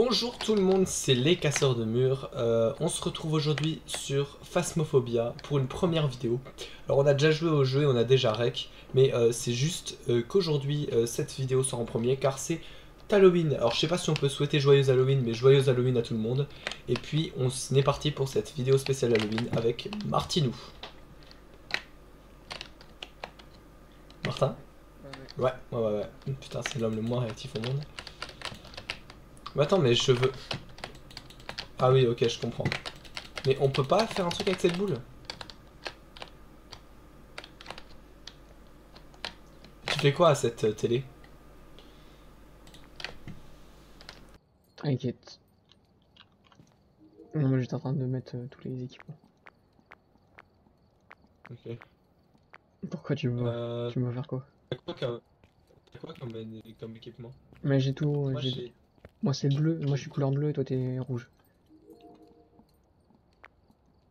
Bonjour tout le monde, c'est les casseurs de murs. On se retrouve aujourd'hui sur Phasmophobia pour une première vidéo. Alors on a déjà joué au jeu et on a déjà rec, mais c'est juste qu'aujourd'hui cette vidéo sort en premier car c'est Halloween. Alors je sais pas si on peut souhaiter joyeux Halloween, mais joyeux Halloween à tout le monde. Et puis on est parti pour cette vidéo spéciale Halloween avec Martinou. Martin? Ouais. Putain, c'est l'homme le moins réactif au monde. Mais attends, mais je veux... Ah oui, ok, je comprends. Mais on peut pas faire un truc avec cette boule? Tu fais quoi à cette télé? T'inquiète. Non, moi j'étais en train de mettre tous les équipements. Ok. Pourquoi Euh, tu veux faire quoi? t'as quoi comme équipement? Mais j'ai tout, Moi j'ai... moi c'est bleu, moi je j'ai suis quoi? couleur bleue et toi t'es rouge.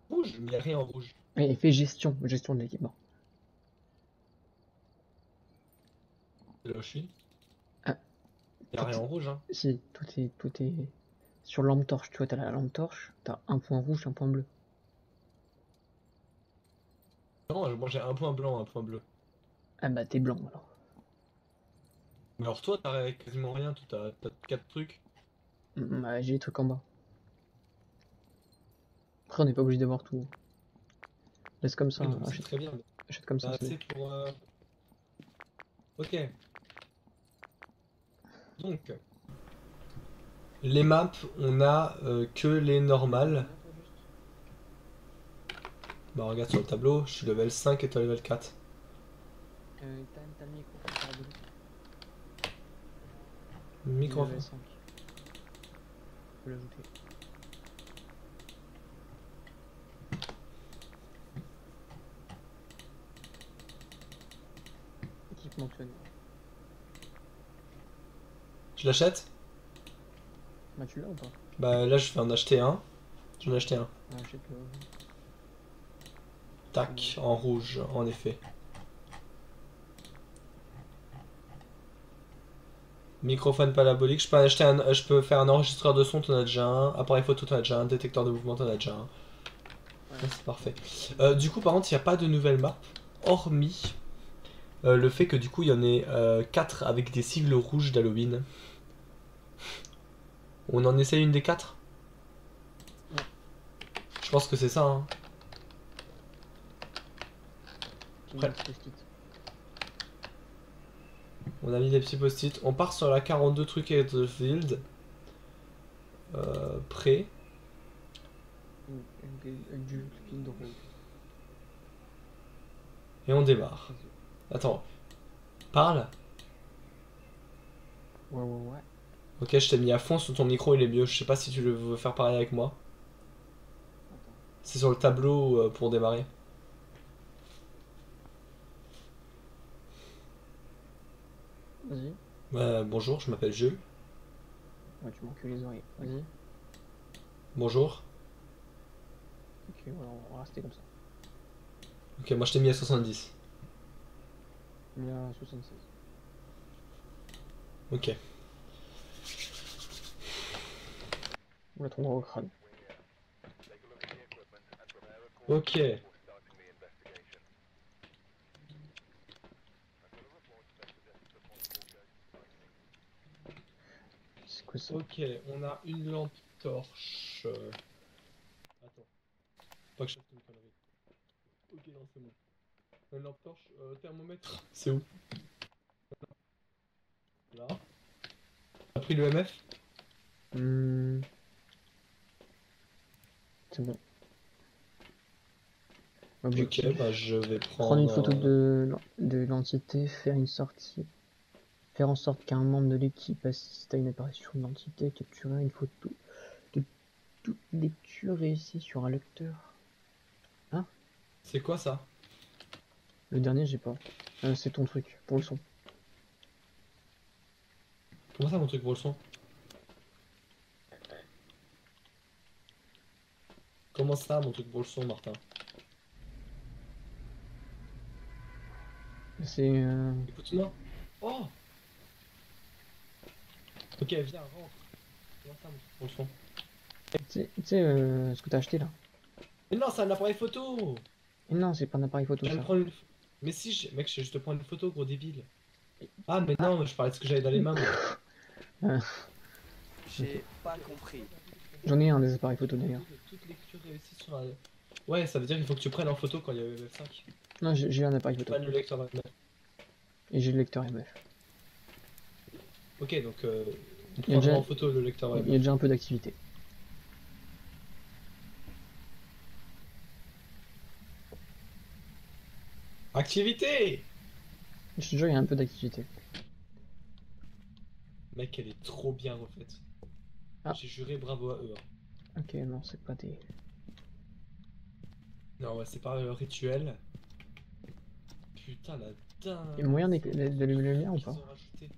Rouge? Mais y a rien en rouge. Et fais gestion de l'équipement. C'est là où je suis. Ah, Y a toi, rien en rouge, hein. si, tout est sur lampe torche, tu vois, t'as la lampe torche, t'as un point rouge, un point bleu. Non, moi j'ai un point blanc, un point bleu. Ah bah t'es blanc alors. Mais alors toi, t'as quasiment rien, t'as 4 trucs. Bah j'ai les trucs en bas. Après on n'est pas obligé d'avoir tout. Laisse comme ça, Oui, donc c'est achète, très bien. achète comme ça, T'as c'est bon. assez pour... Ok. Donc, les maps, on a que les normales. Combien toi juste? Bah regarde sur le tableau, je suis level 5 et toi level 4. T'as le microphone parabolique. Il est level Microphone. 5. Faut l'ajouter. Équipement tonnerre. Je l'achète? Bah tu l'as ou pas? Bah là je vais en acheter un. J'en ai acheté un. Ah, achète-le. Tac, en rouge, en effet. Microphone parabolique, je peux acheter un, je peux faire un enregistreur de son, t'en as déjà un. Appareil photo, t'en as déjà un. Détecteur de mouvement, t'en as déjà un. Ouais. Ouais, c'est parfait. Du coup, par contre, il n'y a pas de nouvelle map, hormis le fait que du coup, il y en ait 4 avec des sigles rouges d'Halloween. On en essaye une des 4. Ouais. Je pense que c'est ça, hein. J'ai mis Prêt. un petit post-it. On a mis des petits post-it. On part sur la 42 trucs at the field. Prêt. Du field rouge. Et on démarre. Attends, parle. Ouais. Ok, je t'ai mis à fond sur ton micro, il est mieux. Je sais pas si tu veux faire pareil avec moi. Attends. C'est sur le tableau pour démarrer. Vas-y. Bonjour, je m'appelle Jules. Ouais, tu m'encules les oreilles. Vas-y. Bonjour. Ok, voilà, on va rester comme ça. Ok, moi je t'ai mis à 70. Il y a 76. Ok. On la tournera au crâne. Ok. C'est quoi ça? Ok, on a une lampe torche. Attends, pas que je fasse une connerie. Ok, non, c'est bon. Une lampe torche, thermomètre. C'est où? Là. T'as pris le MF? Hmm, c'est bon. Ok, Objectif. bah je vais Prendre une prendre photo un... de l'entité, faire une sortie. Faire en sorte qu'un membre de l'équipe assiste à une apparition de l'entité, capturer une photo de toute lecture réussie sur un lecteur. Hein? C'est quoi ça? Le dernier, j'ai pas. C'est ton truc, pour le son. Comment ça mon truc pour le son? Comment ça mon truc pour le son, Martin? C'est Écoute-moi. Oh! Ok, viens, rentre. Au fond. Tu sais, ce que t'as acheté là. Mais non, c'est un appareil photo! Et non, c'est pas un appareil Je photo viens de ça. prendre une. Mais si, mec, je te prends une photo, gros débile. Ah, mais non, je parlais de ce que j'avais dans les mains, moi. Euh, ok. J'ai pas compris. J'en ai un des appareils photo d'ailleurs. De toute lecture réussie sur un. Ouais, ça veut dire qu'il faut que tu prennes en photo quand il y a MF5. Non, j'ai un appareil photo. Pas le lecteur MF. Et j'ai le lecteur MF. Ok, donc on Il y a prendra déjà, en photo le lecteur il y a MF. déjà un peu d'activité. Activité! Je te jure, il y a un peu d'activité. Mec, elle est trop bien refaite. Ah. J'ai juré bravo à eux. Hein. Ok, non, c'est pas des... Non, ouais, c'est pas rituel. Putain, la dingue. Il y a moyen d'allumer la lumière ou qu'ils pas? ont rajouté.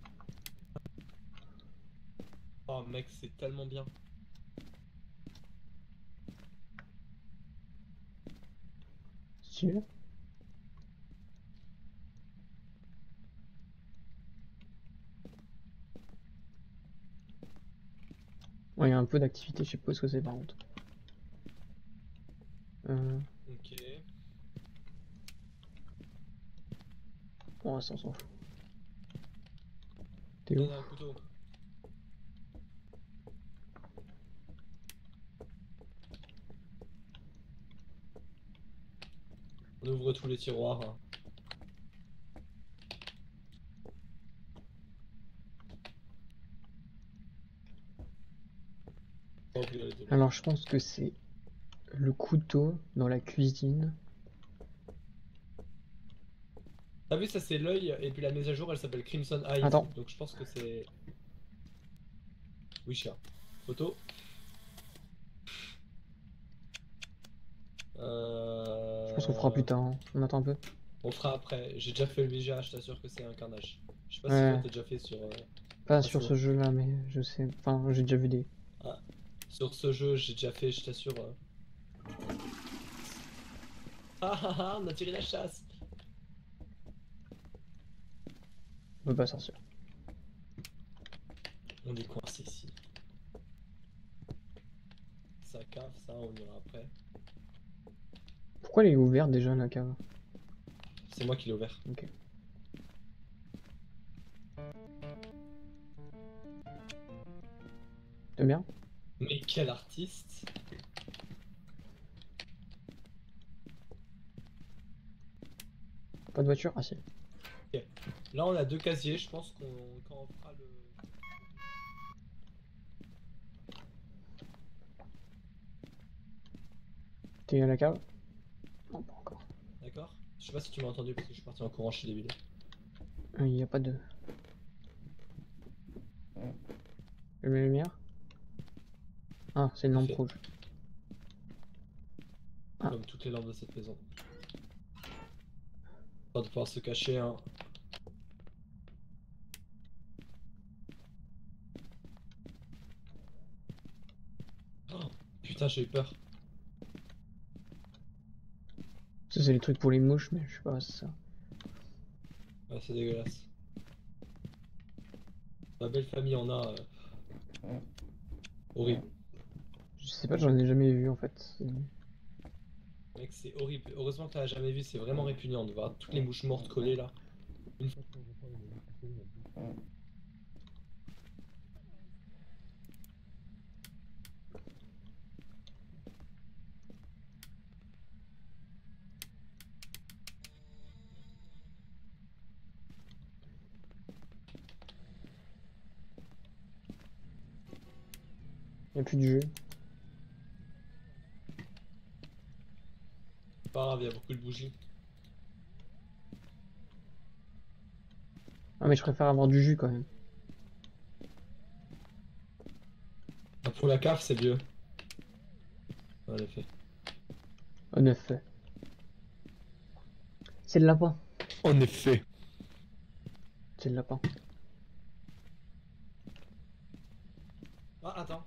Oh mec, c'est tellement bien. Stylé. Ouais, il y a un peu d'activité, je sais pas ce que c'est par contre. Ok. Bon, ça on s'en fout. T'es où? Donne un couteau. On ouvre tous les tiroirs. Hein. Pas ouvrir les deux. Alors je pense que c'est le couteau dans la cuisine. T'as vu, ça c'est l'œil, et puis la mise à jour elle s'appelle Crimson Eyes. Attends. Donc je pense que c'est. Oui, cher. Photo. Je pense qu'on fera plus tard, hein. On attend un peu. On fera après. J'ai déjà fait le VGA, je t'assure que c'est un carnage. Je sais pas si Ouais. toi t'as déjà fait sur. Pas sur ce jeu-là, mais je sais. Enfin, j'ai déjà vu des. Ah, sur ce jeu, j'ai déjà fait, je t'assure. Ah ah ah, on a tiré la chasse. On peut pas sortir. On est coincé ici. Ça cave, ça, on ira après. Pourquoi elle est ouverte déjà la cave? C'est moi qui l'ai ouvert. Ok. T'aimes bien? Mais quel artiste! Pas de voiture? Ah si. Ok. Là, on a deux casiers, je pense qu'on quand on fera le. T'es à la cave? Non, pas encore. D'accord? Je sais pas si tu m'as entendu parce que je suis parti en courant, je suis débile. Il n'y a pas de. Allume la lumière? Ah, c'est une lampe Parfait. rouge. Ah. Comme toutes les lampes de cette maison. Pas de pouvoir se cacher, hein. Oh, putain, j'ai eu peur. Ça, c'est les trucs pour les mouches, mais je sais pas, c'est ça. Ouais, c'est dégueulasse. Ma belle famille en a. Horrible. Je sais pas, j'en ai jamais vu en fait. Mec, c'est horrible. Heureusement que t'as jamais vu, c'est vraiment répugnant de voir toutes les mouches mortes collées là. Une fois que Il n'y a plus de jeu. c'est pas grave, il y a beaucoup de bougies. Ah, mais je préfère avoir du jus quand même. Ah, pour la cave, c'est mieux. En effet. En effet. C'est le lapin. En effet. C'est le lapin. Ah, attends.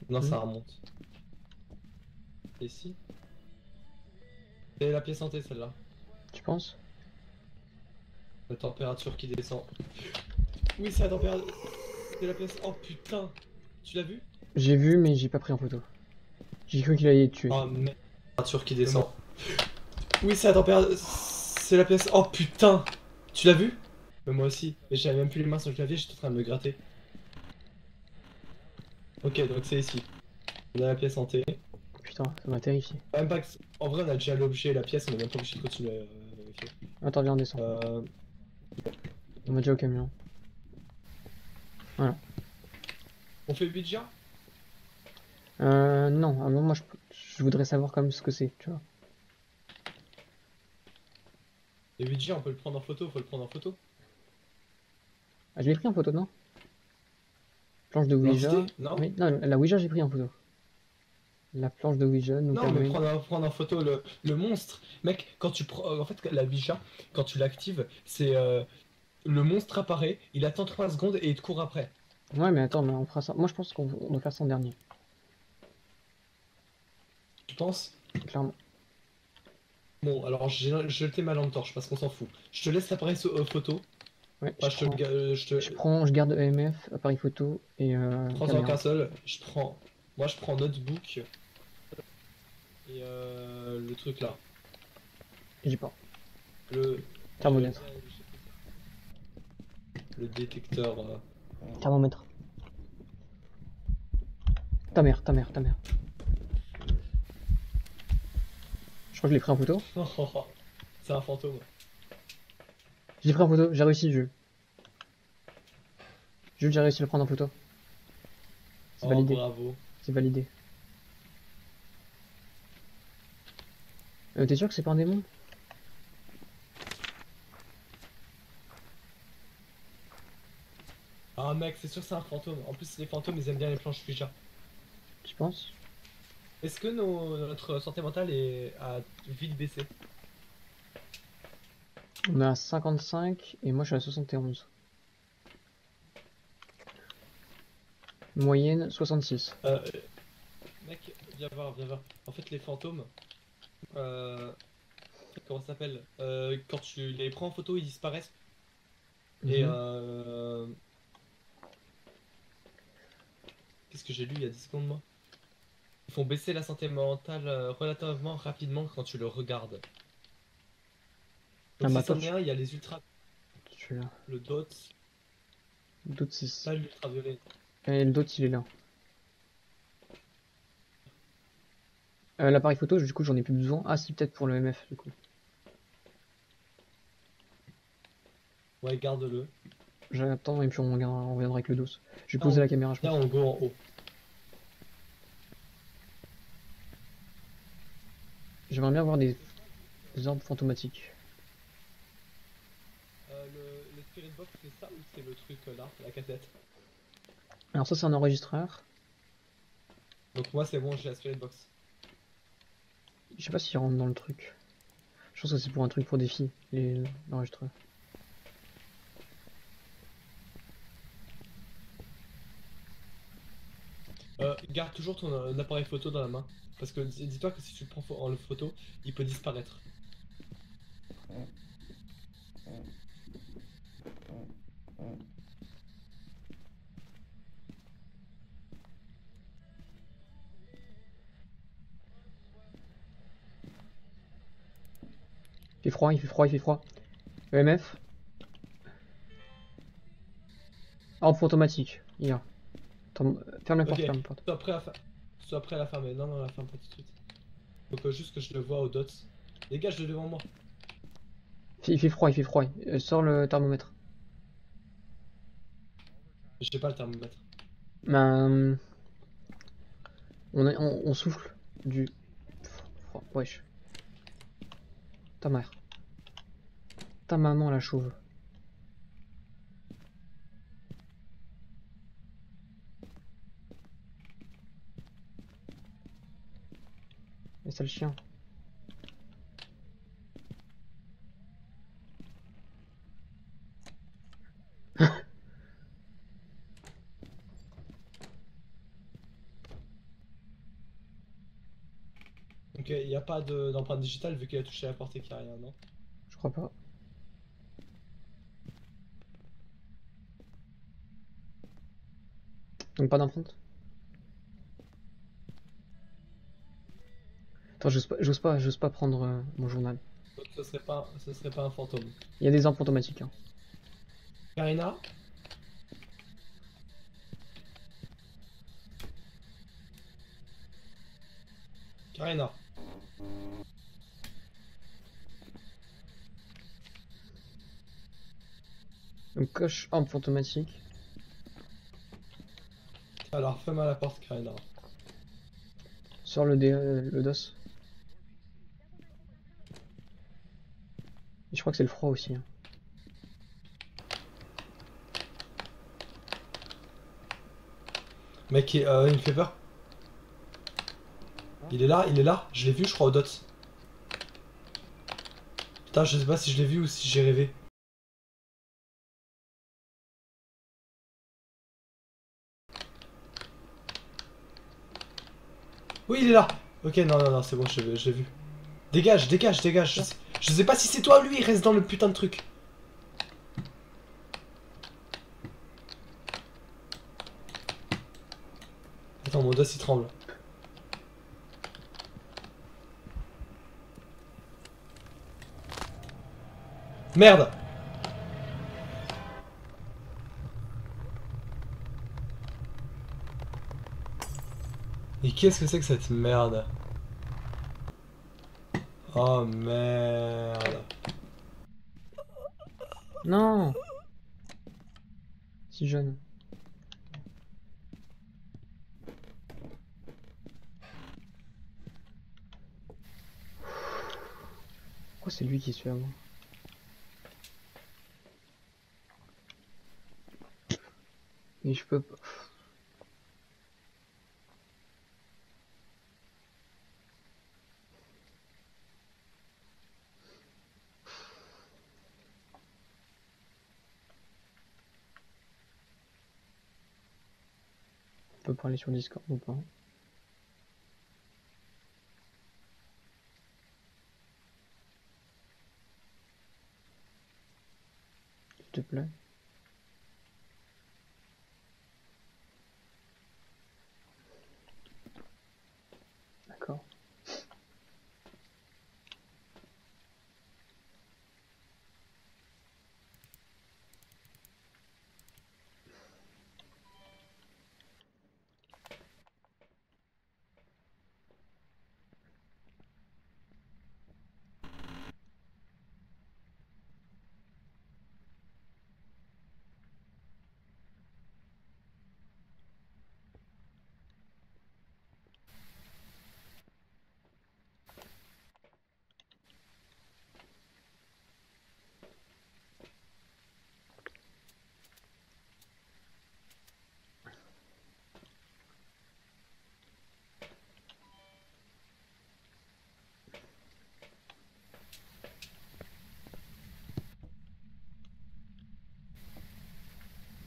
Non, ça remonte. Et ici? C'est la pièce hantée celle-là. Tu penses? La température qui descend. Oui, c'est la température. C'est la pièce. Oh putain. Tu l'as vu? J'ai vu, mais j'ai pas pris en photo. J'ai cru qu'il allait être tué. Oh merde. La température qui descend. Oui, c'est la température. C'est la pièce. Oh putain. Tu l'as vu? Mais moi aussi. Mais j'avais même plus les mains sur le clavier, j'étais en train de me gratter. Ok, donc c'est ici. On a la pièce hantée. Putain, ça m'a terrifié. Même pas que... En vrai, on a déjà l'objet et la pièce, on est même pas obligé de continuer à vérifier. Attends, viens, on descend. On va déjà au camion. Voilà. On fait le Ouija? Non, à un moment, moi, je voudrais savoir quand même ce que c'est, tu vois. Le Ouija, on peut le prendre en photo, faut le prendre en photo. Ah, je l'ai pris en photo, non? Planche de Ouija. L'entité? Non. Oui, non, la Ouija, j'ai pris en photo. La planche de Ouija nous Non, mais permet... prendre en photo le monstre. Mec, quand tu prends. En fait, la Ouija, quand tu l'actives, c'est. Le monstre apparaît, il attend 3 secondes et il te court après. Ouais, mais attends, mais on fera ça. Moi, je pense qu'on doit faire ça en dernier, Tu penses? clairement. Bon, alors j'ai jeté ma lampe torche parce qu'on s'en fout. Je te laisse l'appareil photo. Ouais, Enfin, je prends, je garde EMF, appareil photo et prends-en caméra. qu'un seul. Moi, je prends notebook. Et le truc là. J'ai pas. Le. Thermomètre. Le détecteur. Thermomètre. Ta mère, ta mère, ta mère. Je crois que je l'ai pris en photo. C'est un fantôme. J'ai pris en photo, j'ai réussi, Jules. Jules, j'ai réussi à le prendre en photo. C'est Oh, validé. bravo. C'est validé. T'es sûr que c'est pas un démon? Ah, mec, c'est sûr que c'est un fantôme. En plus, les fantômes, ils aiment bien les planches Ouija. Tu penses? Est-ce que notre santé mentale a vite baissé? On est à 55 et moi je suis à 71. Moyenne 66. Mec, viens voir, viens voir. En fait, les fantômes, euh, comment ça s'appelle? Quand tu les prends en photo, ils disparaissent. Et Mhm. qu'est-ce que j'ai lu il y a 10 secondes, moi? Ils font baisser la santé mentale relativement rapidement quand tu le regardes. Ah Donc bah si attends, c'en est un, il y a les ultra, je suis là. le DOTS, D'autres 6. pas l'ultraviolet. Et le d'autres il est là. L'appareil photo, du coup j'en ai plus besoin. Ah si, peut-être pour le MF du coup. Ouais, garde-le. J'attends et puis on reviendra avec le dos. Je vais Viens, poser la caméra, je viens, pense. on go en haut. J'aimerais bien avoir des orbes fantomatiques. Le spirit box, c'est ça ou c'est le truc là, la cassette? Alors ça c'est un enregistreur. Donc moi c'est bon, j'ai la spirit box. Je sais pas s'il rentre dans le truc. Je pense que c'est pour un truc pour des filles, l'enregistreur. Garde toujours ton appareil photo dans la main. Parce que dis-toi que si tu le prends en photo, il peut disparaître. Il fait froid, il fait froid, il fait froid. EMF. Orbe fantomatique. Il y a. Attends, ferme la porte, Ok, ferme la porte. sois prêt à la fermer. Non, non, la ferme pas tout de suite. Donc juste que je le vois au dots. Dégage-le devant moi. Il fait froid, il fait froid. Sors le thermomètre. J'ai pas le thermomètre. Ben, on souffle du froid. Wesh. Ta mère. Ta maman la chauve. Et c'est le chien. Donc il n'y a pas d'empreinte digitale vu qu'il a touché la porte et qu'il n'y a rien, non? Je crois pas. Donc pas d'empreinte. Attends, j'ose pas prendre mon journal. Donc ce serait pas un fantôme. Il y a des armes automatiques. Hein. Karina? Karina? Donc coche arme automatique. Alors fais-moi la porte, Karina. Sors le DOS. Et je crois que c'est le froid aussi. Hein. Mec, il me fait peur. Il est là, je l'ai vu, je crois, au dots. Putain, je sais pas si je l'ai vu ou si j'ai rêvé. Oui, il est là. Ok, non, non, non, c'est bon, je l'ai vu. Dégage, dégage, dégage. Je sais pas si c'est toi ou lui, il reste dans le putain de truc. Attends, mon dos il tremble. Merde! Et qu'est-ce que c'est que cette merde? Oh merde. Non. Si jeune. Pourquoi c'est lui qui se fait avoir? Et je peux pas. On peut parler sur Discord ou pas? S'il te plaît. D'accord.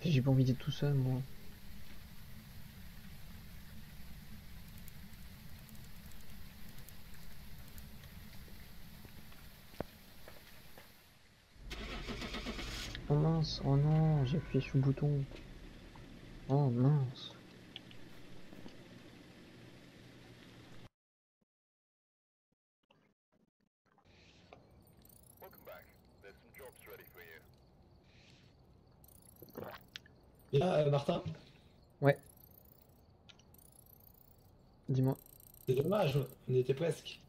J'ai pas envie d'être tout seul, moi. Oh mince, oh non, j'ai appuyé sur le bouton. Oh mince. Et là, Martin, Ouais. Dis-moi. c'est dommage, on y était presque.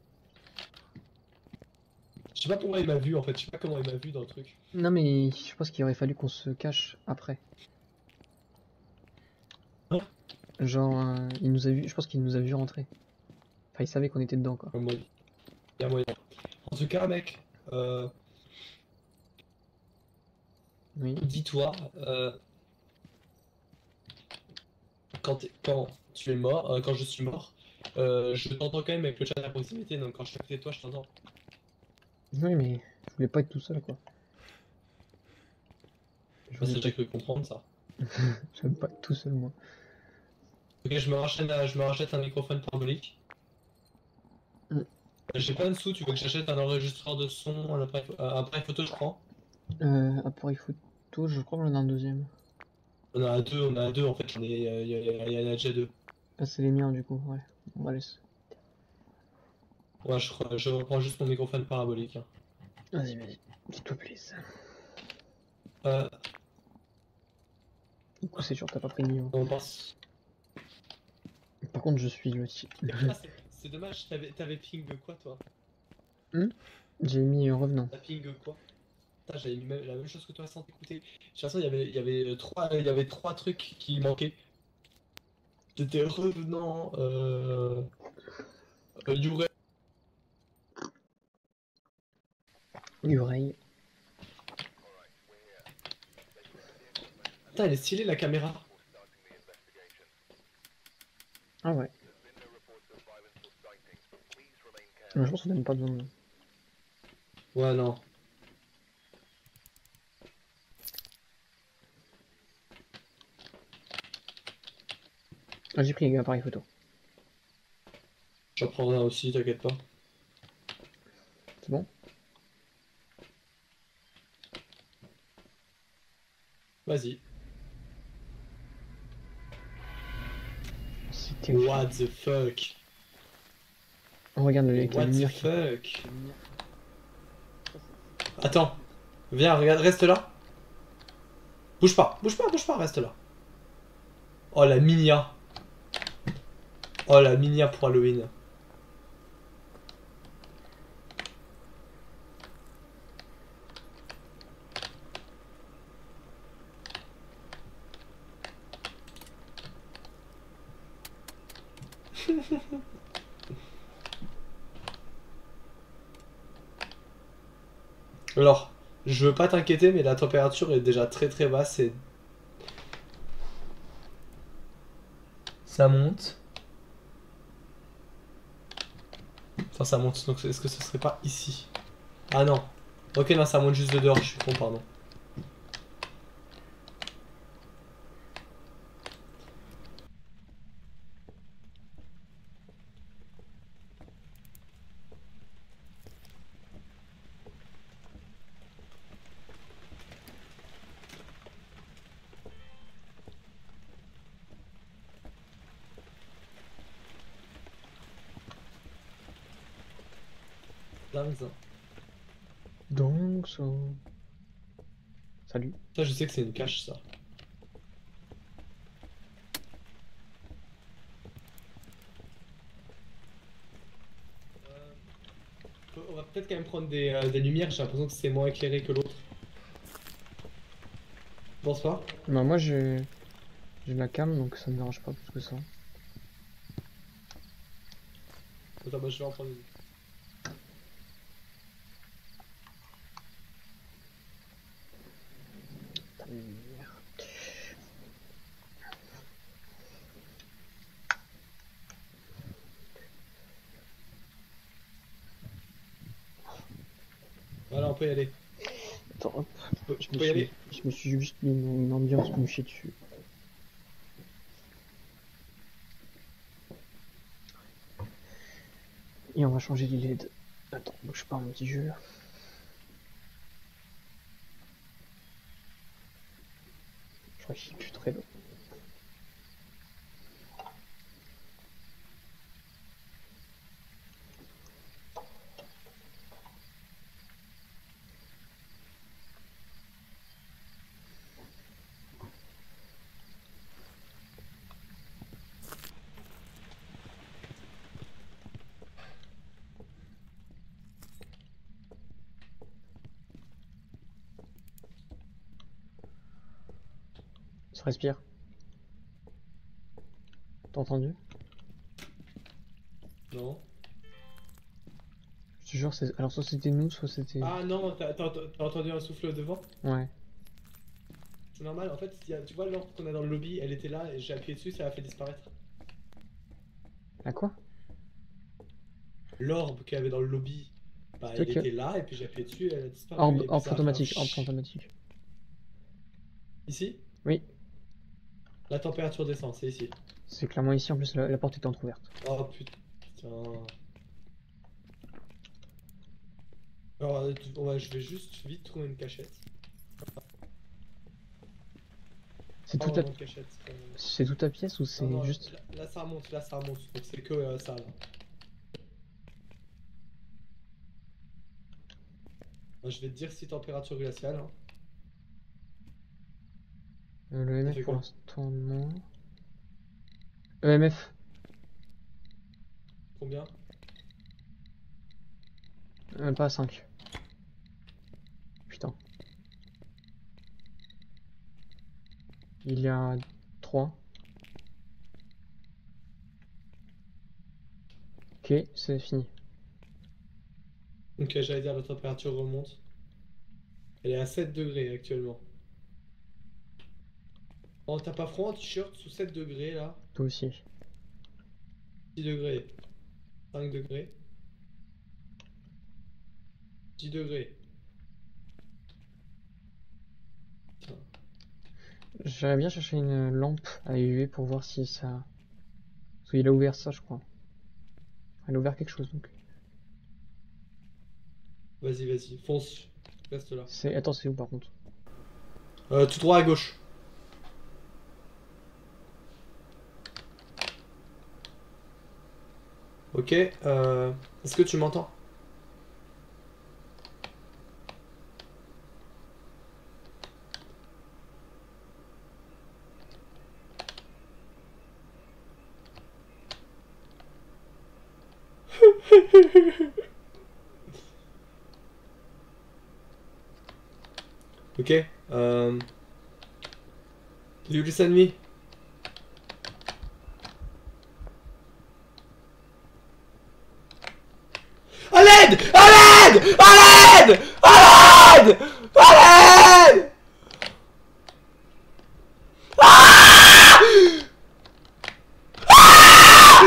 Je sais pas comment il m'a vu en fait, je sais pas comment il m'a vu dans le truc. Non mais je pense qu'il aurait fallu qu'on se cache après. Hein? Genre, il nous a vu, je pense qu'il nous a vu rentrer. Enfin, il savait qu'on était dedans, quoi. Il y a moyen. En tout cas, mec, Oui. dis-toi, quand tu es mort, quand je suis mort, je t'entends quand même avec le chat à proximité, donc quand je suis à côté de toi, je t'entends. Oui, mais je voulais pas être tout seul, quoi. Je Ça, voulais j'ai cru comprendre ça. j'aime pas être tout seul, moi. Ok, je me rachète un microphone parabolique. Mm. J'ai pas de sous, tu veux que j'achète un enregistreur de son, un appareil photo, je prends. Appareil photo, je crois qu'on en a un deuxième. On a deux en fait, il y en a déjà deux. Ah, c'est les miens du coup, ouais. On va laisser. Ouais, je reprends juste mon microphone parabolique. Hein. Vas-y, vas-y. Dis-toi please. Euh, Du coup, c'est sûr, t'as pas pris le niveau. on pense. Par contre, je suis le Ah, c'est dommage, t'avais ping quoi toi? J'ai mis revenant. T'as ping quoi? Putain, j'avais mis la même chose que toi sans t'écouter. De toute façon, il y avait trois trucs qui manquaient. C'était revenant, Yurei. Ureille. Putain, elle est stylée la caméra. Ah ouais. Je pense qu'on n'a même pas besoin de... Ouais, non. Ah, j'ai pris les appareils photo. J'en prendrai un aussi, t'inquiète pas. C'est bon? Vas-y. C'est terrifiant. What the fuck? Oh, regarde avec la What the lumière qui... fuck? Attends. Viens, regarde, reste là. Bouge pas, bouge pas, bouge pas, reste là. Oh la minia. Oh la minia pour Halloween. Alors, je veux pas t'inquiéter, mais la température est déjà très très basse et ça monte. Enfin, ça monte, donc est-ce que ce serait pas ici? Ah non. Ok, non, ça monte juste de dehors, je suis con, pardon. Dingue, ça. Donc, ça... Salut. Ça, je sais que c'est une cache, ça. On va peut-être quand même prendre des lumières, j'ai l'impression que c'est moins éclairé que l'autre. Tu penses pas? Bah, moi, j'ai la cam, donc ça me dérange pas plus que ça. Attends, moi je vais en prendre une. Ta lumière. Voilà, on peut y aller. Attends, hop. On peut y aller. Je me suis juste mis une ambiance couchée dessus. Et on va changer les LED. Attends, bouge pas mon petit jeu. Je crois qu'il est plus très long. Ça respire. T'as entendu? Non. Je te jure, c'est... Alors soit c'était nous, soit c'était... Ah non, t'as entendu un souffle au devant? Ouais. C'est normal, en fait, tu vois l'orbe qu'on a dans le lobby, elle était là et j'ai appuyé dessus, ça l'a fait disparaître. À quoi? L'orbe qu'il y avait dans le lobby, bah C'est il toi qui... était là et puis j'ai appuyé dessus et elle a disparu. Orbe, Et puis orbe ça a fait un fantomatique, orbe chut. fantomatique. Ici? Oui, La température descend, c'est ici. c'est clairement ici, en plus la porte est entrouverte. Oh putain. Alors, je vais juste vite trouver une cachette. C'est Oh toute la... non, cachette. C'est toute la pièce ou c'est Non, non, juste... là ça remonte, là ça remonte. Donc c'est que ça là. Je vais te dire si température glaciale. Hein. Le Ça MF fait pour quoi? l'instant non. EMF. Combien? Pas 5. Putain. Il y a 3. Ok, c'est fini. Donc j'allais dire la température remonte. Elle est à 7 degrés actuellement. Oh, t'as pas froid en t-shirt sous 7 degrés là? Toi aussi. 6 degrés. 5 degrés. 10 degrés. Tiens. J'aimerais bien chercher une lampe à UV pour voir si ça... Parce qu'il a ouvert ça, je crois. Il a ouvert quelque chose, donc. Vas-y, vas-y, fonce. Reste là. C'est... Attends, c'est où, par contre? Tout droit à gauche. Ok, est-ce que tu m'entends? Ok, Ulysse ennemi. À l'aide! À l'aide! À l'aide! À l'aide! À l'aide! Ah! Ah!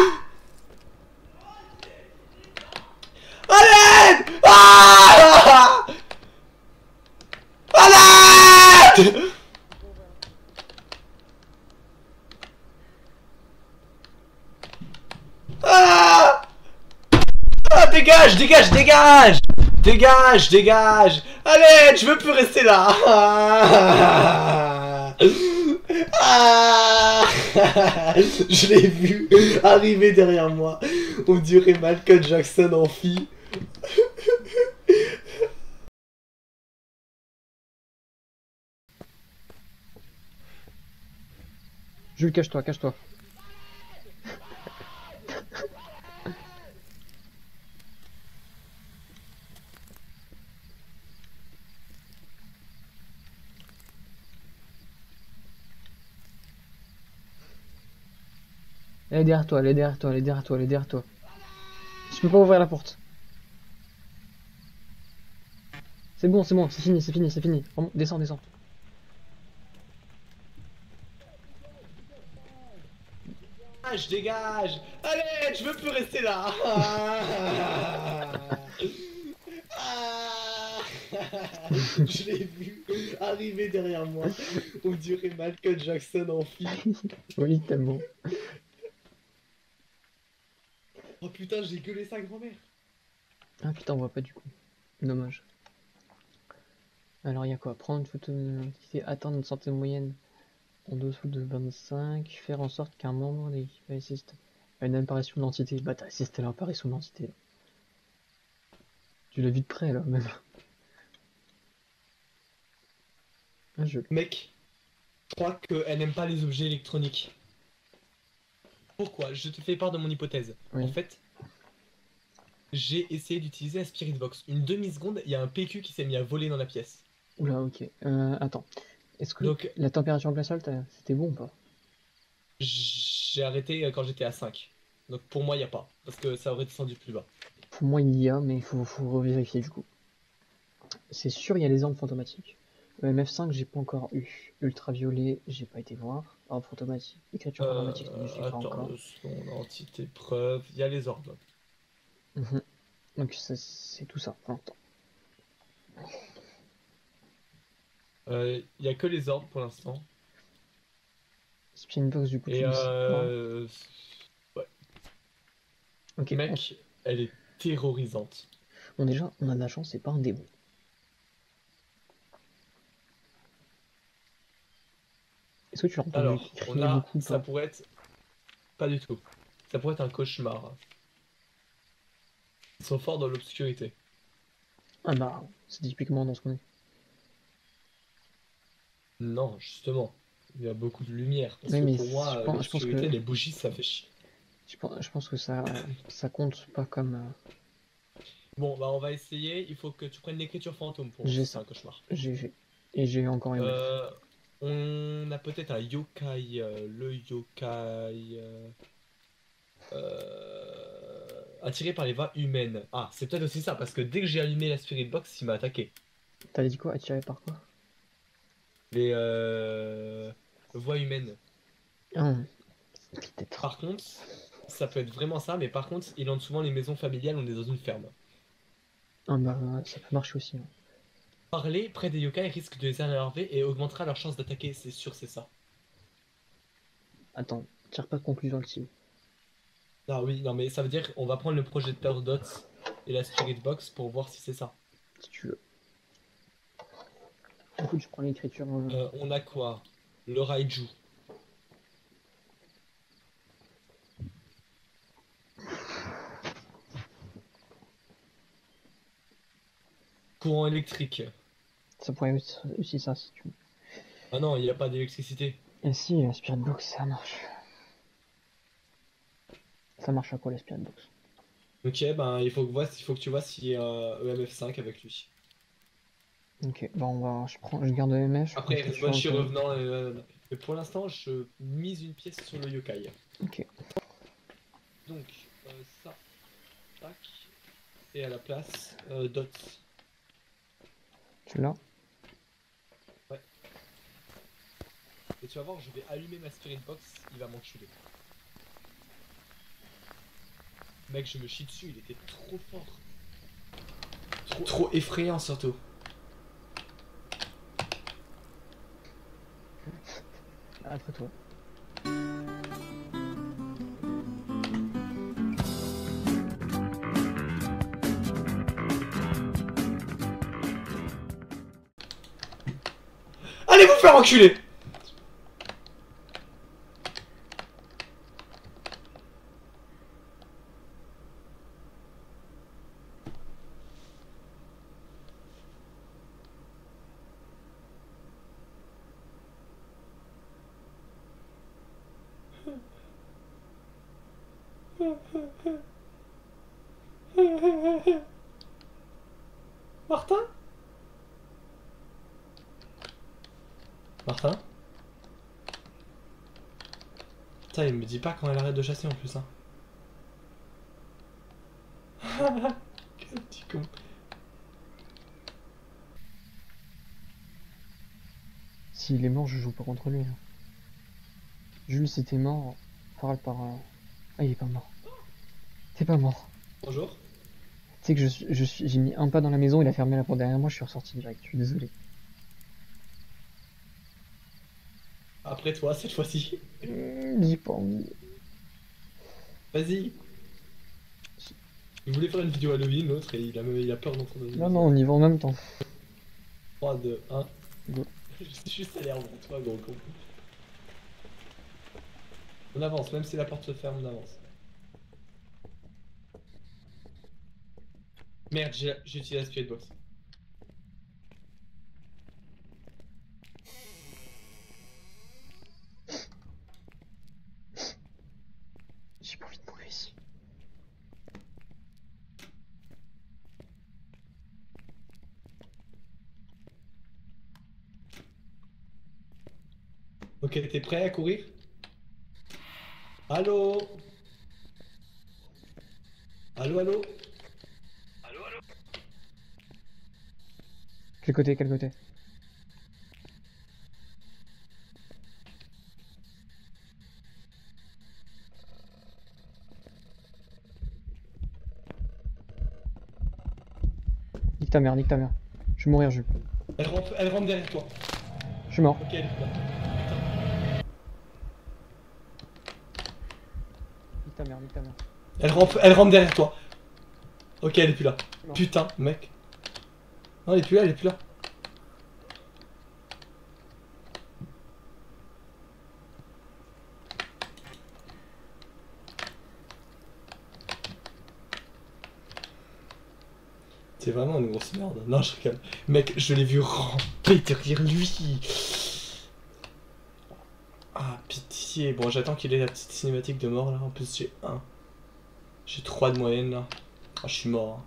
À l'aide! Ah! À l'aide! Ah! Ah, dégage, dégage, dégage! Dégage, dégage! Allez, je veux plus rester là! Ah! Ah! Je l'ai vu arriver derrière moi. On dirait Michael Jackson en fille. Jules, cache-toi, cache-toi. Elle est derrière toi, elle est derrière toi, elle est derrière toi, elle est derrière toi. Je peux pas ouvrir la porte. C'est bon, c'est fini, c'est fini, c'est fini. Descends, descends. Dégage, dégage! Allez, je veux plus rester là! Ah! Ah! Je l'ai vu arriver derrière moi. On dirait Michael Jackson en fille. Oui, tellement. Oh putain, j'ai gueulé sa grand-mère. Ah putain, on voit pas du coup. Dommage. Alors il y a quoi? Prendre une photo qui fait atteindre une santé moyenne en dessous de 25, faire en sorte qu'un membre de l'équipe assiste à une apparition de l'entité. Bah t'as assisté à l'apparition de l'entité. Tu l'as vu de près là, même. Ah, Mec, je crois qu'elle n'aime pas les objets électroniques. Pourquoi? Je te fais part de mon hypothèse. Oui. En fait, j'ai essayé d'utiliser la Spirit Box. Une demi-seconde, il y a un PQ qui s'est mis à voler dans la pièce. Oula, ok. Attends. Est-ce que Donc, la température glaciale, c'était bon ou pas? j'ai arrêté quand j'étais à 5. Donc pour moi, il n'y a pas. Parce que ça aurait descendu plus bas. Pour moi, il y a, mais il faut revérifier du coup. C'est sûr, il y a les armes fantomatiques. Le MF5, j'ai pas encore eu. Ultraviolet, j'ai pas été voir. Arme fantomatique. Écriture fantomatique, je l'ai pas Attends, encore. son entité preuve, il y a les orbes. Mhm. Donc c'est tout ça pour l'instant. Il y a que les orbes pour l'instant. Spinbox, du coup, tu Et le sais pas. ouais. Ok, Mec, elle est terrorisante. bon, déjà, on a de la chance, c'est pas un démon. Est-ce que tu l'as entendu Alors, on crier a. beaucoup ou Ça pas? pourrait être. Pas du tout. Ça pourrait être un cauchemar. Ils sont forts dans l'obscurité. Ah bah, c'est typiquement dans ce qu'on est. Non, justement. Il y a beaucoup de lumière. Parce Oui, que mais pour moi, je pense que l'obscurité, les bougies, ça fait chier. je pense que ça compte pas comme Bon, bah on va essayer. Il faut que tu prennes l'écriture fantôme pour voir j'ai si c'est ça. un cauchemar. J'ai et j'ai encore MF. Euh, on a peut-être un yokai. Le yokai. Attiré par les voix humaines. Ah, c'est peut-être aussi ça, parce que dès que j'ai allumé la Spirit Box, il m'a attaqué. T'avais dit quoi? Attiré par quoi? Les voix humaines. Ah, peut-être. Par contre, ça peut être vraiment ça, mais par contre, il hante souvent les maisons familiales, on est dans une ferme. Ah bah, ça peut marcher aussi, hein. Parler près des yokai risque de les énerver et augmentera leur chance d'attaquer, c'est sûr, c'est ça. Attends, tire pas de conclusion là-dessus. Ah oui, non mais ça veut dire on va prendre le projecteur DOTS et la Spirit Box pour voir si c'est ça. Si tu veux. Écoute, je prends l'écriture. On a quoi? Le Raiju. Courant électrique. Ça pourrait être aussi ça, si tu veux. Ah non, il n'y a pas d'électricité. Et si, la Spirit Box, ça marche. Ça marche à quoi, la Spirit Box? Ok, ben il faut que tu vois s'il y a EMF5 avec lui. Ok, bah je garde EMF, je prends Après, l'écriture Resbanchi auto. revenant. Mais pour l'instant, je mise une pièce sur le yokai. Ok. Donc, ça, tac. Et à la place, Dots. Tu l'as? Ouais. Et tu vas voir, je vais allumer ma Spirit Box, il va m'enculer. Mec, je me chie dessus, il était trop fort. Trop effrayant surtout. Après toi. Allez vous faire enculer! Martin? Martin? Putain, il me dit pas quand elle arrête de chasser en plus, hein. Quel petit con. S'il est mort, je joue pas contre lui, hein. Jules, si t'es mort, parle par. Ah, il est pas mort. T'es pas mort. Bonjour. Tu sais que j'ai mis un pas dans la maison, il a fermé la porte derrière moi, je suis ressorti direct, je suis désolé. Après toi, cette fois-ci. J'ai pas envie. Vas-y. Il voulait faire une vidéo Halloween, l'autre, et il a peur d'entrer dans une Non, vidéo. non, on y va en même temps. 3, 2, 1. Go. Je suis juste allé avant toi, gros con. On avance, même si la porte se ferme, on avance. Merde, j'ai utilisé la Spirit Box. J'ai pas envie de mourir ici. Ok, t'es prêt à courir? Allô? Allô, allô? Quel côté, quel côté? Nique ta mère, nique ta mère. Je vais mourir, Jules. Elle rentre derrière toi. Je suis mort. Ok, elle est là. Nique ta mère, nique ta mère. Elle rentre derrière toi. Ok, elle est plus là. Non. Putain, mec. Non, elle est plus là, elle est plus là. T'es vraiment une grosse merde. Non, je rigole. Mec, je l'ai vu ramper derrière lui. Ah, pitié. Bon, j'attends qu'il ait la petite cinématique de mort là. En plus, j'ai 1. J'ai 3 de moyenne là. Ah, je suis mort.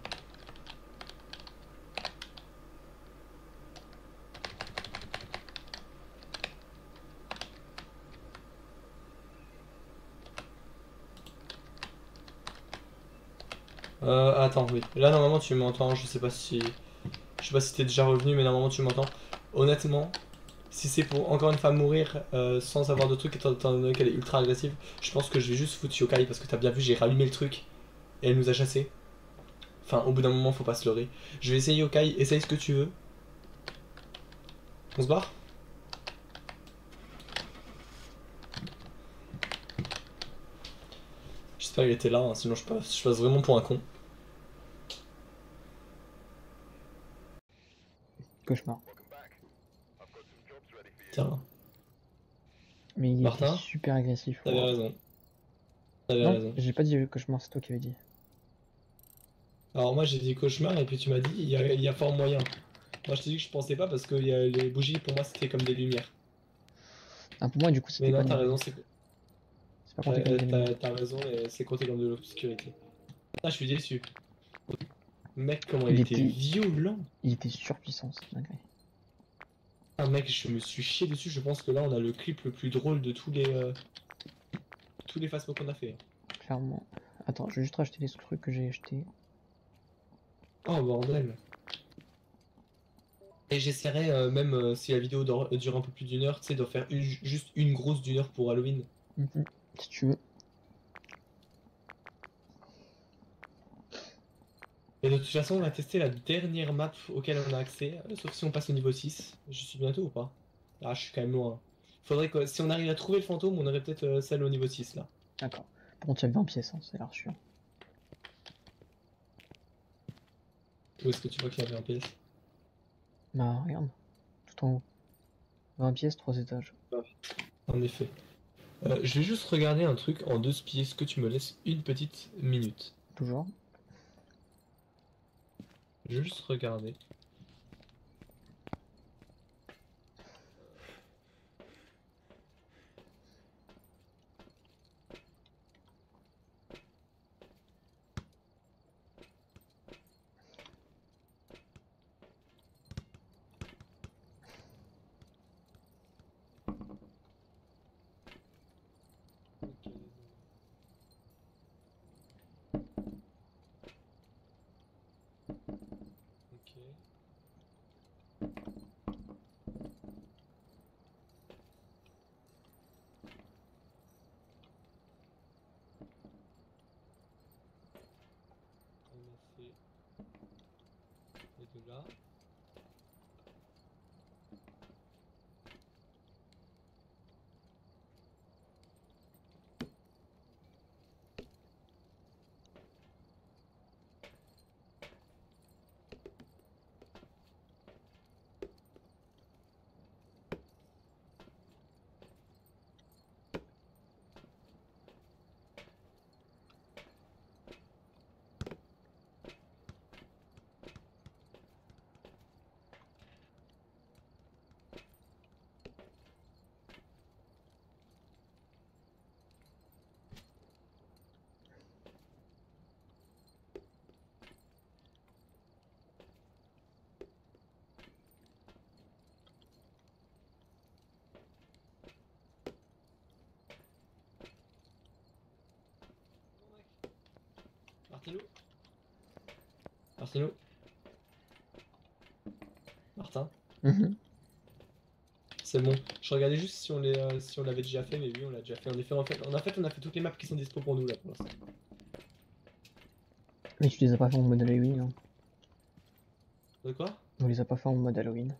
Attends, oui. Là, normalement, tu m'entends. Je sais pas si t'es déjà revenu, mais normalement, tu m'entends. Honnêtement, si c'est pour encore une fois mourir sans avoir de truc, étant donné qu'elle est ultra agressive, je pense que je vais juste foutre Yokai parce que t'as bien vu, j'ai rallumé le truc et elle nous a chassés. Enfin, au bout d'un moment, faut pas se leurrer. Je vais essayer Yokai, essaye ce que tu veux. On se barre? J'espère qu'il était là, hein, sinon je passe vraiment pour un con. Cauchemar. Tiens, Mais il était Martin, super agressif. t'avais Wow. raison. T'avais Non, raison. j'ai pas dit cauchemar, c'est toi qui avais dit. Alors moi j'ai dit cauchemar et puis tu m'as dit il y a fort moyen. Moi je t'ai dit que je pensais pas parce que les bougies pour moi c'était comme des lumières. Ah, pour moi, du coup, Mais c'était pas non, des t'as raison, lumières. C'est pas compté comme des lumières. t'as raison et c'est compté comme de l'obscurité. Ah, je suis déçu. Mec, comment il Il était était, violent. il était surpuissant, c'est dingue. Ah mec, je me suis chié dessus, je pense que là on a le clip le plus drôle de tous les phasmos qu'on a fait. Clairement. Attends, je vais juste racheter les trucs que j'ai achetés. Oh bordel. Et j'essaierai même si la vidéo dure un peu plus d'une heure, tu sais, d'en faire juste une grosse d'une heure pour Halloween. Si tu veux. Et de toute façon, on va tester la dernière map auquel on a accès, sauf si on passe au niveau 6. Je suis bientôt ou pas? Ah, je suis quand même loin. Faudrait que, si on arrive à trouver le fantôme, on aurait peut-être celle au niveau 6 là. D'accord. Par contre, il y a 20 pièces, hein, c'est l'air chiant. Où est-ce que tu vois qu'il y avait un pièce? Bah, regarde. Tout en haut. 20 pièces, 3 étages. En effet. Je vais juste regarder un truc en deux spies. Est-ce que tu me laisses une petite minute? Toujours. Je vais juste regarder. Ok. On a fait les deux là. Martino? Martino? Martin? Mhm. C'est bon. Je regardais juste si on l'avait déjà fait, mais oui, on l'a déjà fait. En fait, on a fait toutes les maps qui sont dispo pour nous là pour l'instant. Mais tu les as pas fait en mode Halloween, hein. De quoi? On les a pas fait en mode Halloween.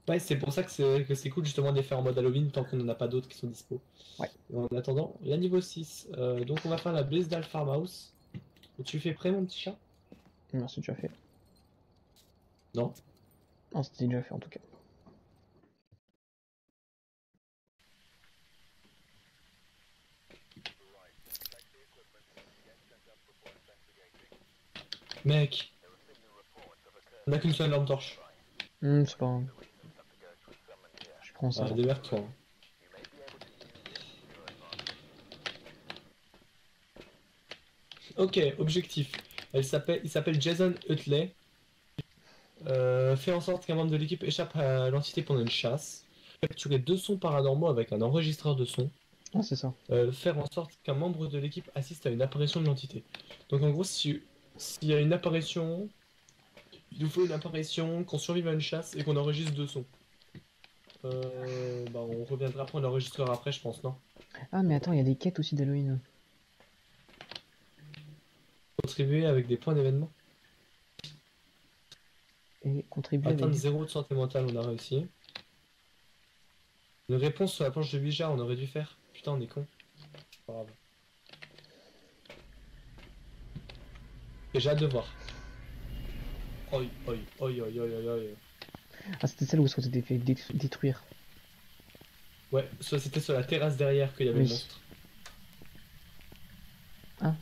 Ouais, c'est pour ça que c'est cool justement de les faire en mode Halloween tant qu'on n'en a pas d'autres qui sont dispo. Ouais. Et en attendant, la niveau 6. Donc on va faire la Blaze Farmhouse. Tu fais prêt mon petit chat? Non, c'est déjà fait. Non. Non, c'était déjà fait en tout cas. Mec, On a qu'une seule lampe torche. C'est pas grave. Je prends ça. Ah, démerde-toi. Hein. Ok, objectif. Il s'appelle Jason Utley. Fait en sorte qu'un membre de l'équipe échappe à l'entité pendant une chasse. Capturer 2 sons paranormaux avec un enregistreur de son. Ah, c'est ça. Faire en sorte qu'un membre de l'équipe assiste à une apparition de l'entité. Donc en gros, s'il y a une apparition, il nous faut une apparition, qu'on survive à une chasse et qu'on enregistre 2 sons. Bah on reviendra prendre l'enregistreur après, je pense, non? Ah, mais attends, il y a des quêtes aussi d'Halloween. Contribuer avec des points d'événement. Et contribuer Atteindre avec... 0 de santé mentale, on a réussi. Une réponse sur la planche de Ouija, on aurait dû faire. Putain, on est con. Pas grave. Et j'ai hâte de voir. Oi, oi, oi, oi, oi, oi, oi. Ah, c'était celle où ça s'était fait détruire. Ouais, c'était sur la terrasse derrière qu'il y avait Oui. le monstre. Ah.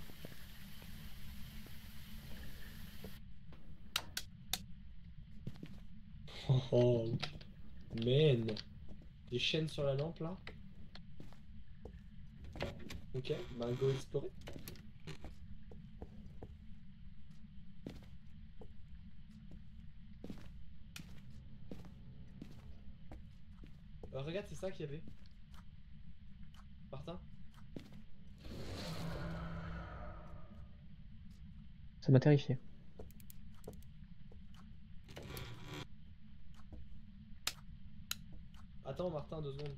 Oh, oh. Man. Des chaînes sur la lampe là. Ok, bah go explorer. Regarde, c'est ça qu'il y avait. Martin. Ça m'a terrifié. Attends, Martin, 2 secondes.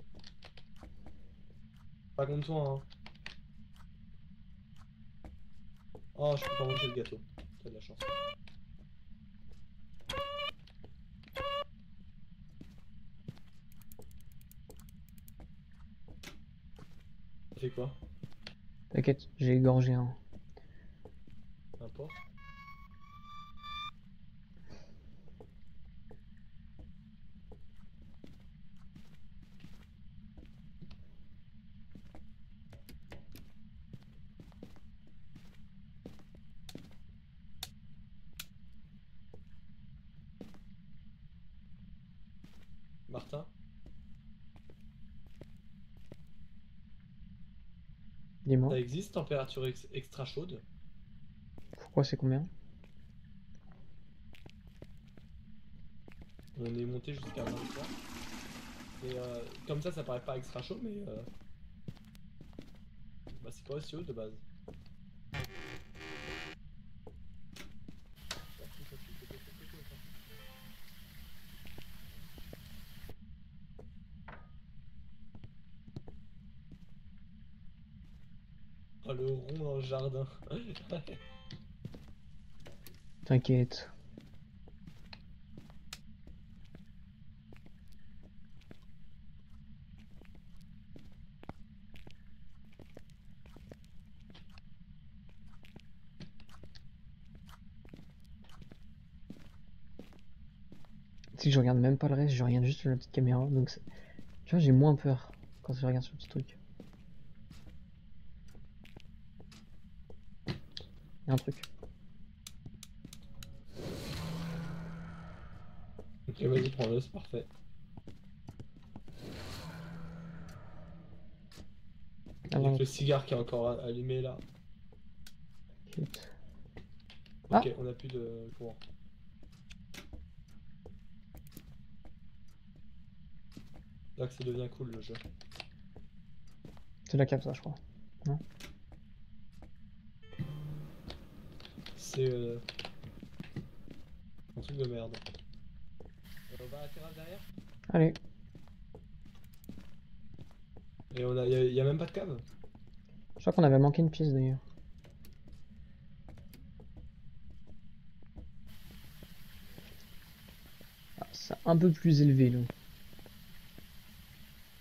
Pas contre toi, hein. Oh, je peux pas monter le gâteau. T'as de la chance. Ça fait quoi? T'inquiète, j'ai égorgé un. N'importe. Martin. Dis-moi. Ça existe, température extra chaude. Pourquoi c'est combien? On est monté jusqu'à 23. Et comme ça paraît pas extra chaud, mais bah, c'est pas aussi haut de base. Oh, le rond dans le jardin. T'inquiète. Si je regarde même pas le reste, je regarde juste sur la petite caméra, donc tu vois, j'ai moins peur quand je regarde sur le petit truc. Il y a un truc. Ok, vas-y, prends-le, c'est parfait. Ah, Avec non. le cigare qui est encore allumé là. Shit. Ok, Ah. on a plus de courant. Là que ça devient cool le jeu. C'est la cape ça, je crois. Non? C'est un truc de merde. On va à la terrasse derrière. Allez. Et y a même pas de cave. Je crois qu'on avait manqué une pièce d'ailleurs. Ah, c'est un peu plus élevé là.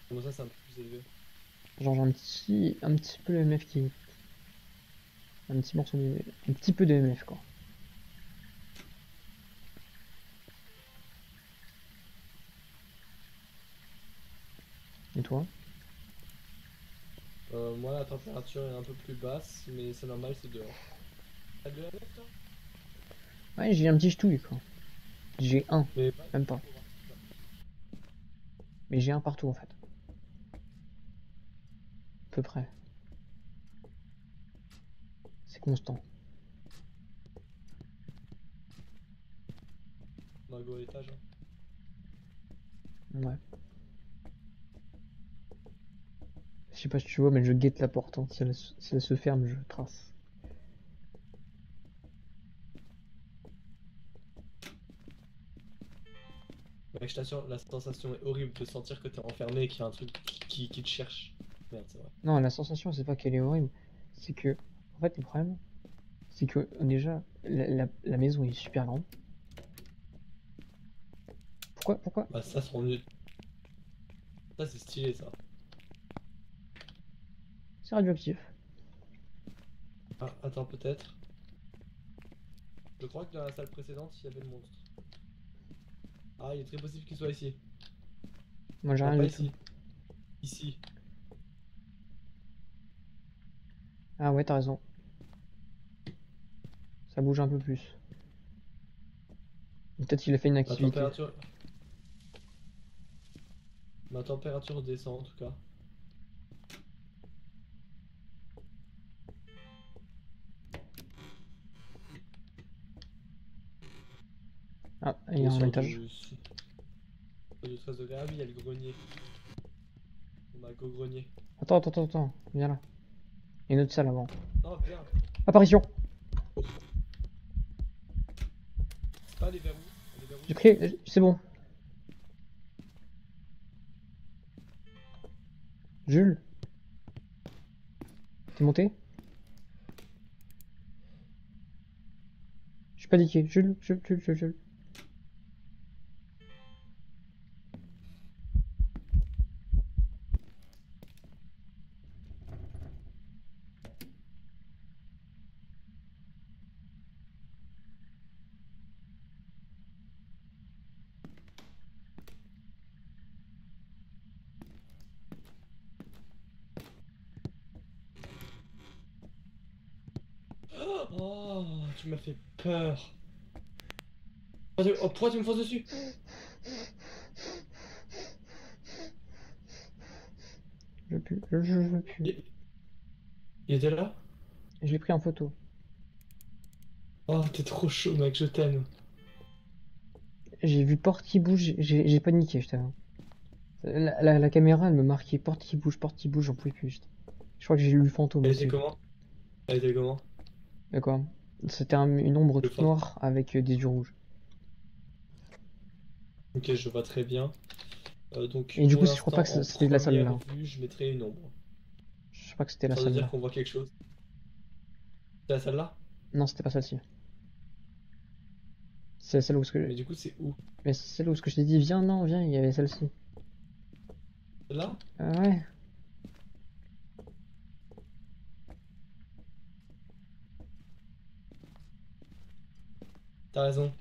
Comment ça c'est un peu plus élevé? Genre j'ai un petit peu le MF qui... Un petit morceau de... Un petit peu de MF quoi. Et toi? Moi la température est un peu plus basse, mais c'est normal, c'est dehors. T'as de la nef toi? Ouais, j'ai un petit ch'touille quoi. J'ai un, Mais même pas. Mais j'ai un partout en fait. À peu près. C'est constant. on va go à l'étage. Hein. Ouais. Je sais pas si tu vois, mais je guette la porte. Hein. Si elle se ferme, je trace. Mec, je t'assure, la sensation est horrible de sentir que t'es enfermé et qu'il y a un truc qui te cherche. Merde, c'est vrai. Non, la sensation, c'est pas qu'elle est horrible. C'est que, en fait, le problème, c'est que déjà, la maison est super grande. Pourquoi? Bah, ça se rend mieux. Ça, c'est stylé, ça. C'est radioactif. Ah, attends, peut-être. Je crois que dans la salle précédente, il y avait le monstre. Ah, il est très possible qu'il soit ici. Moi, j'ai Non, rien pas du tout. ici. Ici. Ah ouais, t'as raison. Ça bouge un peu plus. Peut-être qu'il a fait une Ma activité. température... Ma température descend, en tout cas. Ah, il On est est en sur étage. du 13 degrés. Ah oui, il y a le grenier. On a go grenier. Attends. Viens là. Il y a une autre salle avant. Non, viens. Apparition! C'est pas les verrous. Les verrous, J'ai pris. C'est bon. Jules? T'es monté? Je suis paniqué. Jules. Oh, tu m'as fait peur. Oh, pourquoi tu me fonces dessus? Je veux plus. Il était là? Je l'ai pris en photo. Oh, t'es trop chaud, mec, je t'aime. J'ai vu porte qui bouge, j'ai paniqué, je t'avoue. La caméra, elle me marquait porte qui bouge, j'en pouvais plus. Je crois que j'ai lu le fantôme Elle était aussi. comment? Elle était comment? D'accord. C'était une ombre Le toute fantôme. noire avec des yeux rouges. Ok, je vois très bien. Donc, Et du pour coup, je crois pas l'instant, que en c'était de la salle première là. vue, je mettrai une ombre. Je sais pas que c'était la Ça veut salle dire là. qu'on voit quelque chose. C'est la salle là? Non, c'était pas celle-ci. C'est celle où ce que. Mais du coup, c'est où? Mais c'est celle où ce que je t'ai dit, viens, non, viens, il y avait celle-ci. Là? Ouais. T'as raison.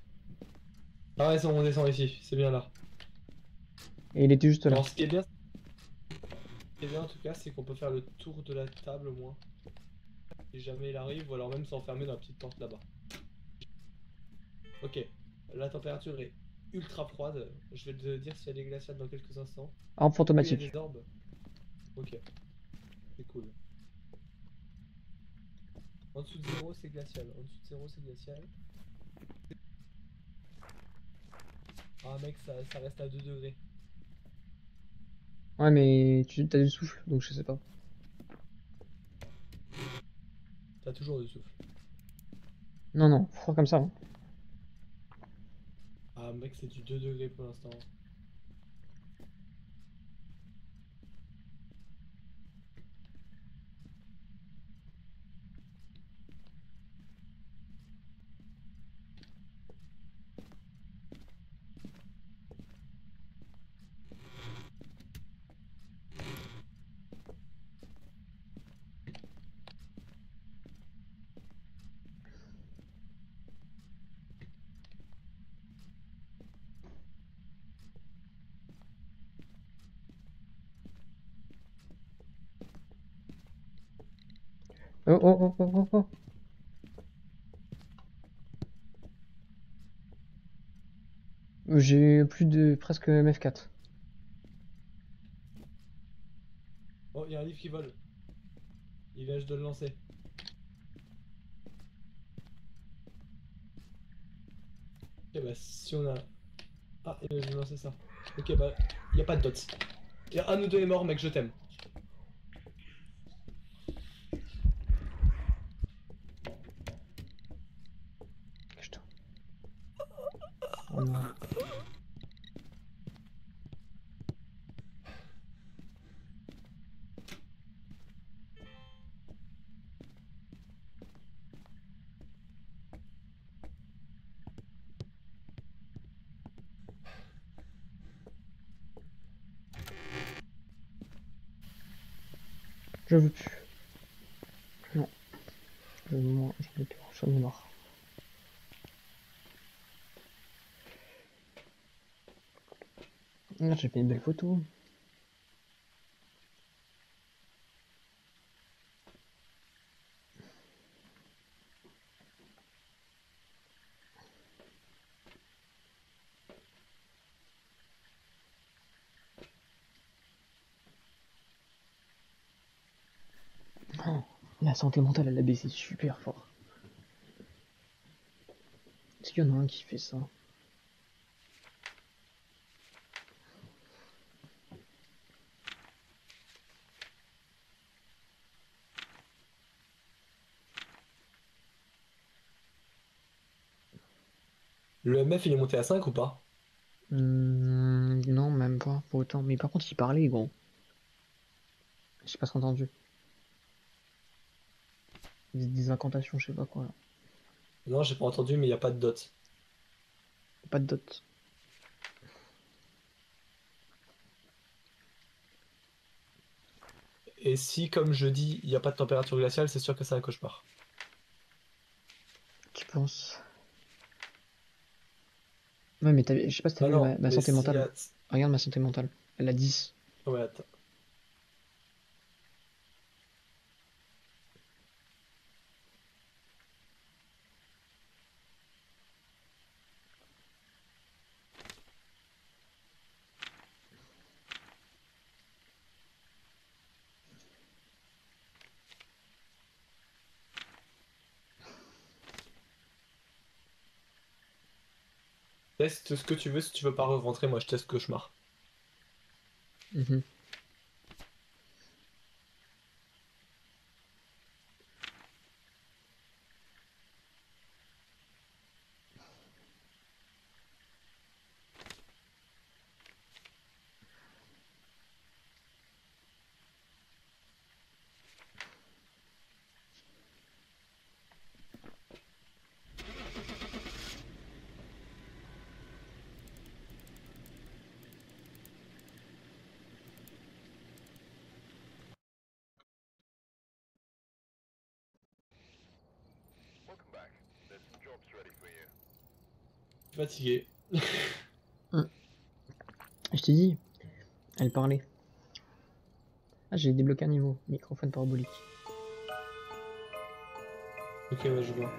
T'as raison, on descend ici. C'est bien là. Et il était juste là. Alors, ce qui est bien en tout cas, c'est qu'on peut faire le tour de la table au moins. Si jamais il arrive, ou alors même s'enfermer dans la petite porte là-bas. Ok, la température est ultra froide. Je vais te dire si elle est glaciale dans quelques instants. Arme Puis il y a fantomatique. des orbes. Ok, c'est cool. En dessous de 0, c'est glacial. En dessous de 0, c'est glacial. Ah mec, ça reste à 2 degrés. Ouais, mais tu as du souffle, donc je sais pas. T'as toujours du souffle. Non, froid comme ça. Hein. Ah mec, c'est du 2 degrés pour l'instant. Oh. J'ai plus de presque MF4. Oh, il y a un livre qui vole. Il vient juste de le lancer. Ok, bah si on a... Ah, il vient juste de lancer ça. Ok, bah, il a pas de dots. Et un ou deux est mort, mec, je t'aime. Cache-toi. Oh non. Je veux plus. Non. Moi, j'en ai peur. J'en ai marre. Là, j'ai fait une belle photo. Oh, la santé mentale, elle a baissé super fort. Est-ce qu'il y en a un qui fait ça? Le MF, il est monté à 5 ou pas? Non, même pas. Pas autant. Mais par contre, il parlait, gros. J'ai pas trop entendu. Des incantations, je sais pas quoi, là. Non, j'ai pas entendu, mais il y a pas de dots. Pas de dot. Et si, comme je dis, il n'y a pas de température glaciale, c'est sûr que c'est un cauchemar. Tu penses? Ouais, mais je sais pas si t'as Ah vu non, ma mais santé s'il y mentale. a... Regarde ma santé mentale. Elle a 10. Ouais, attends. Teste ce que tu veux, si tu veux pas rentrer, moi je teste cauchemar. Mhm. Je suis fatigué. Je t'ai dit, elle parlait. Ah, j'ai débloqué un niveau. Microphone parabolique. Ok, ouais, je vois.